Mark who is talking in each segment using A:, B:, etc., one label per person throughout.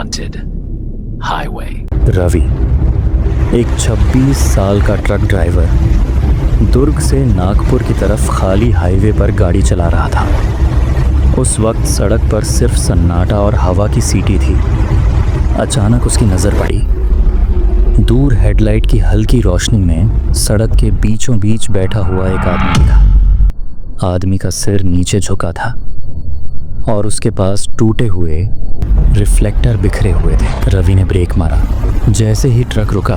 A: haunted highway.
B: Ravi, एक 26 साल का ट्रक ड्राइवर, दुर्ग से नागपुर की तरफ खाली हाईवे पर गाड़ी चला रहा था। उस वक्त सड़क पर सिर्फ सन्नाटा और हवा की सीटी थी। अचानक उसकी नज़र पड़ी। दूर हेडलाइट की हल्की रोशनी में सड़क के बीचों बीच बैठा हुआ एक आदमी दिखा। आदमी का सिर नीचे झुका था और उसके पास टूटे हुए रिफ्लेक्टर बिखरे हुए थे। रवि ने ब्रेक मारा। जैसे ही ट्रक रुका,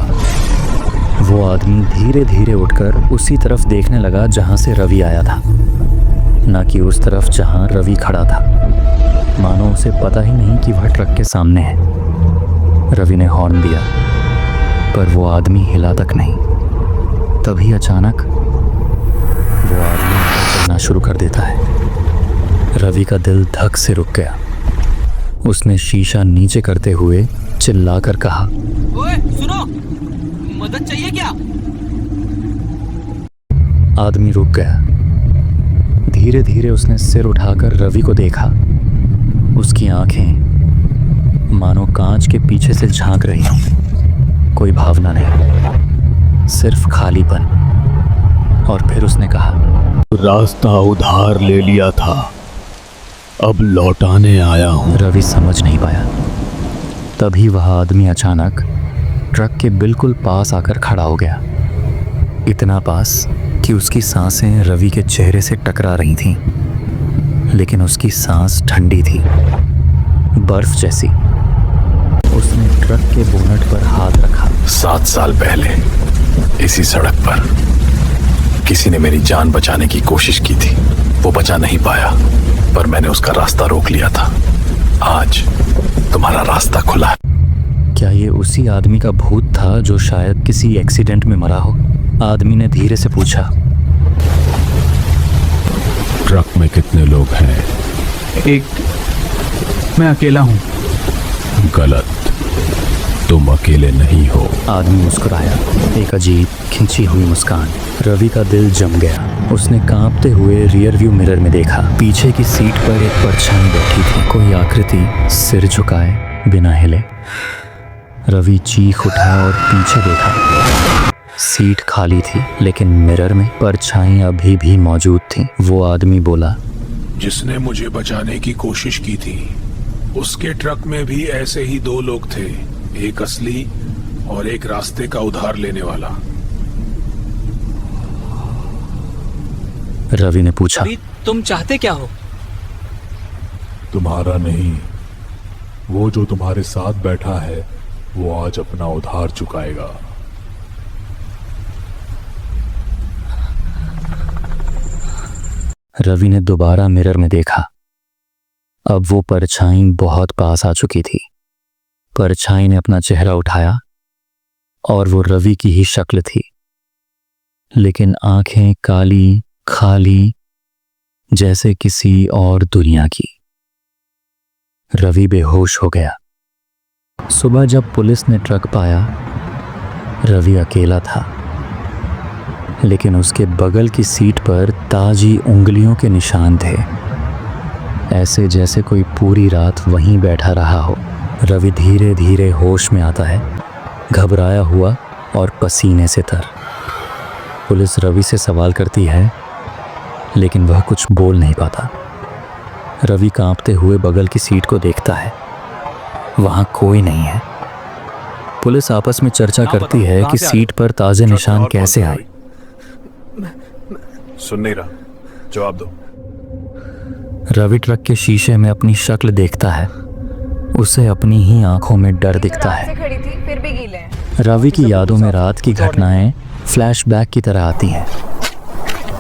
B: वो आदमी धीरे धीरे उठकर उसी तरफ देखने लगा जहां से रवि आया था, ना कि उस तरफ जहां रवि खड़ा था। मानो उसे पता ही नहीं कि वह ट्रक के सामने है। रवि ने हॉर्न दिया, पर वो आदमी हिला तक नहीं। तभी अचानक वो आदमी चलना शुरू कर देता है। रवि का दिल धक से रुक गया। उसने शीशा नीचे करते हुए चिल्लाकर कहा,
C: ओए सुनो, मदद चाहिए क्या?
B: आदमी रुक गया। धीरे धीरे उसने सिर उठाकर रवि को देखा। उसकी आंखें मानो कांच के पीछे से झांक रही हों। कोई भावना नहीं, सिर्फ खालीपन। और फिर उसने कहा,
D: रास्ता उधार ले लिया था, अब लौटाने आया हूँ।
B: रवि समझ नहीं पाया। तभी वह आदमी अचानक ट्रक के बिल्कुल पास आकर खड़ा हो गया। इतना पास कि उसकी सांसें रवि के चेहरे से टकरा रही थीं, लेकिन उसकी सांस ठंडी थी, बर्फ जैसी। उसने ट्रक के बोनट पर हाथ रखा।
E: 7 साल पहले इसी सड़क पर किसी ने मेरी जान बचाने की कोशिश की थी। वो बचा नहीं पाया, पर मैंने उसका रास्ता रोक लिया था। आज तुम्हारा रास्ता खुला है।
B: क्या ये उसी आदमी का भूत था जो शायद किसी एक्सीडेंट में मरा हो? आदमी ने धीरे से पूछा।
D: ट्रक में कितने लोग हैं?
F: मैं अकेला हूँ।
D: गलत, तुम अकेले नहीं हो।
B: आदमी मुस्कुराया, एक अजीब खिंची हुई मुस्कान। रवि का दिल जम गया। उसने कांपते हुए रियर व्यू मिरर में देखा। पीछे की सीट पर एक परछाई बैठी थी, कोई आकृति सिर झुकाए बिना हिले। रवि चीख उठा और पीछे देखा। सीट खाली थी, लेकिन मिरर में परछाई अभी भी मौजूद थी। वो आदमी बोला,
G: जिसने मुझे बचाने की कोशिश की थी, उसके ट्रक में भी ऐसे ही 2 लोग थे, एक असली और एक रास्ते का उधार लेने वाला।
B: रवि ने पूछा,
C: तुम चाहते क्या हो?
D: तुम्हारा नहीं, वो जो तुम्हारे साथ बैठा है वो आज अपना उधार चुकाएगा।
B: रवि ने दोबारा मिरर में देखा। अब वो परछाई बहुत पास आ चुकी थी। परछाई ने अपना चेहरा उठाया और वो रवि की ही शक्ल थी, लेकिन आंखें काली, खाली, जैसे किसी और दुनिया की। रवि बेहोश हो गया। सुबह जब पुलिस ने ट्रक पाया, रवि अकेला था, लेकिन उसके बगल की सीट पर ताजी उंगलियों के निशान थे, ऐसे जैसे कोई पूरी रात वहीं बैठा रहा हो। रवि धीरे धीरे होश में आता है, घबराया हुआ और पसीने से तर। पुलिस रवि से सवाल करती है, लेकिन वह कुछ बोल नहीं पाता। रवि कांपते हुए बगल की सीट को देखता है, वहां कोई नहीं है। पुलिस आपस में चर्चा करती है कि सीट पर ताजे निशान कैसे आए।
E: सुन नहीं रहा, जवाब दो।
B: रवि ट्रक के शीशे में अपनी शक्ल देखता है। उसे अपनी ही आंखों में डर दिखता है।
H: खड़ी थी, फिर भी गीले हैं।
B: रवि की यादों में रात की घटनाएं फ्लैशबैक की तरह आती हैं।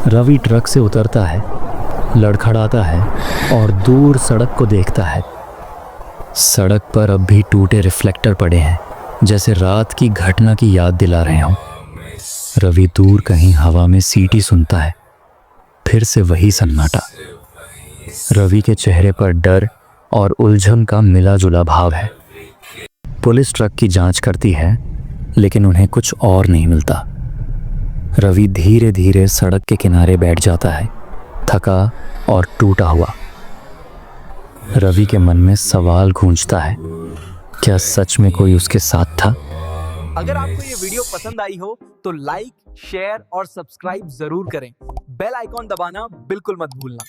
B: रवि ट्रक से उतरता है, लड़खड़ाता है और दूर सड़क को देखता है। सड़क पर अब भी टूटे रिफ्लेक्टर पड़े हैं, जैसे रात की घटना की याद दिला रहे हों। रवि दूर कहीं हवा में सीटी सुनता है। फिर से वही सन्नाटा। रवि के चेहरे पर डर और उलझन का मिला जुला भाव है। पुलिस ट्रक की जांच करती है, लेकिन उन्हें कुछ और नहीं मिलता। रवि धीरे धीरे सड़क के किनारे बैठ जाता है, थका और टूटा हुआ। रवि के मन में सवाल गूंजता है, क्या सच में कोई उसके साथ था?
F: अगर आपको ये वीडियो पसंद आई हो तो लाइक, शेयर और सब्सक्राइब जरूर करें। बेल आइकॉन दबाना बिल्कुल मत भूलना।